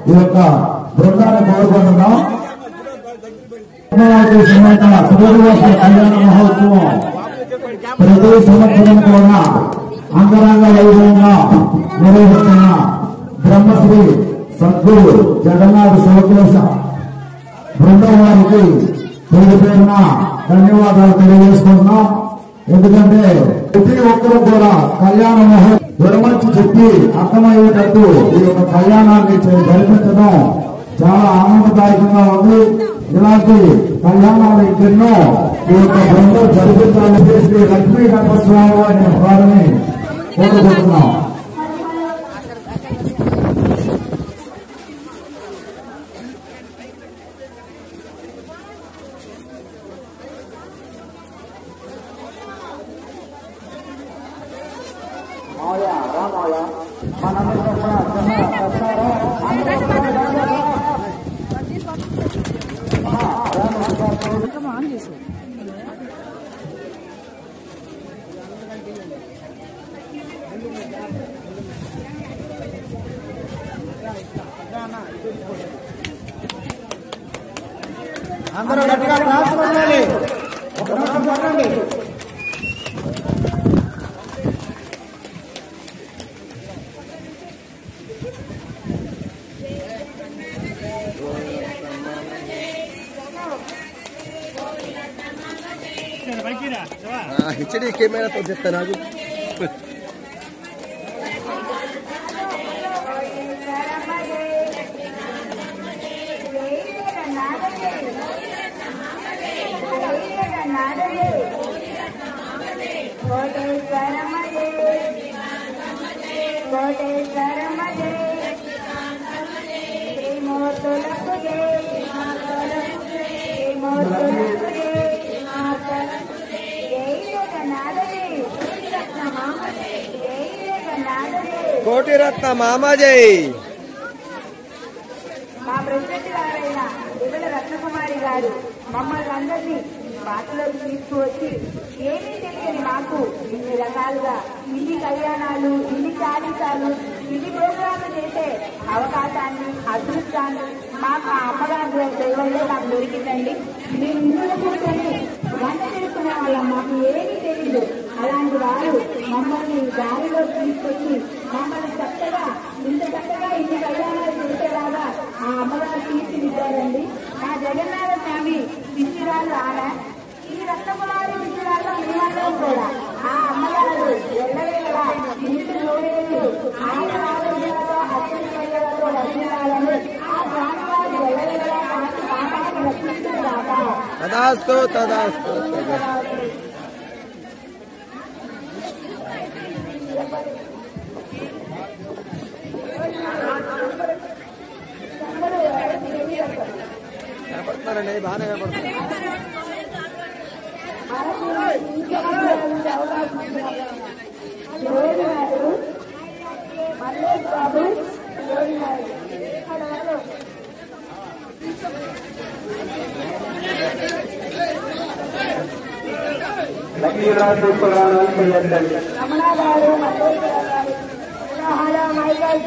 ఈ యొక్క బృందాన్ని కోరుకుంటున్నాం. కళ్యాణ మహోత్సవం ప్రతి సంవత్సరం కూడా అంగరంగ వైభవంగా నిర్వహిస్తున్న బ్రహ్మశ్రీ సద్గురు జగన్నాథ శివకేశ బృందం వారికి పేరు పేరున ధన్యవాదాలు తెలియజేసుకుంటున్నాం. ఎందుకంటే ప్రతి ఒక్కరూ కూడా కళ్యాణ మహోత్సవం విరమర్చి చెప్పి అర్థమయ్యేటట్టు ఈ యొక్క కళ్యాణాన్ని జరిపించడం చాలా ఆనందదాయకంగా ఉంది. ఇలాంటి కళ్యాణాలు ఎన్నో ఈ యొక్క బృందం జరిపించాలని చేసి లక్ష్మీ గణపస్వామి వారిని కోరుకుంటున్నాం. అందరూ గట్టిగా క్లాస్ పడాలి. ఒక నిమిషం పడండి. హెచ్డి కెమెరాతో చెప్తా నాకు. కోటి రత్న మామాజీ. మా ప్రెసిడెంట్ గారైన దివ్య రత్నకుమారి గారు మమ్మల్ని అందరినీ బాటలోకి తీసుకువచ్చి ఏమీ తెలియని మాకు ఇన్ని రకాలుగా ఇన్ని కళ్యాణాలు, ఇన్ని చాలీసాలు, ఇన్ని ప్రోగ్రాంలు చేసే అవకాశాన్ని, అదృష్టాన్ని మాకు ఆ అమ్మగారి దైవంలో నాకు దొరికిందండి. మేము ఇందులో కూర్చొని వంట చేసుకునే వాళ్ళం, మాకు ఏమీ తెలియదు. అలాంటి వారు మమ్మల్ని దారిలో తీసుకొచ్చి మమ్మల్ని చక్కగా ఇన్ని కళ్యాణాలు చేసేలాగా ఆ అమ్మగారు తీర్చిదిద్దారండి. మా జగన్నాథ స్వామి శిష్యురాలు ఆమె. ఈ రత్నకుమారి శిష్యురాల్లో మేమందరం కూడా ఆ అమ్మగారు ఎల్లవేళలా ఇంటి లోడేలు ఆయన ఆరోగ్యాలతో అత్యంత రక్షించాలని ఆ స్వామివారి ఎల్లవేళలా కాపాడి రక్షించుగాక. తదాస్తు తదాస్తు. కనపడుతున్నారండి, బాగానే కనపడుతున్నారు. రమణ గారు, మల్లేశ్వర గారు, మైకాల్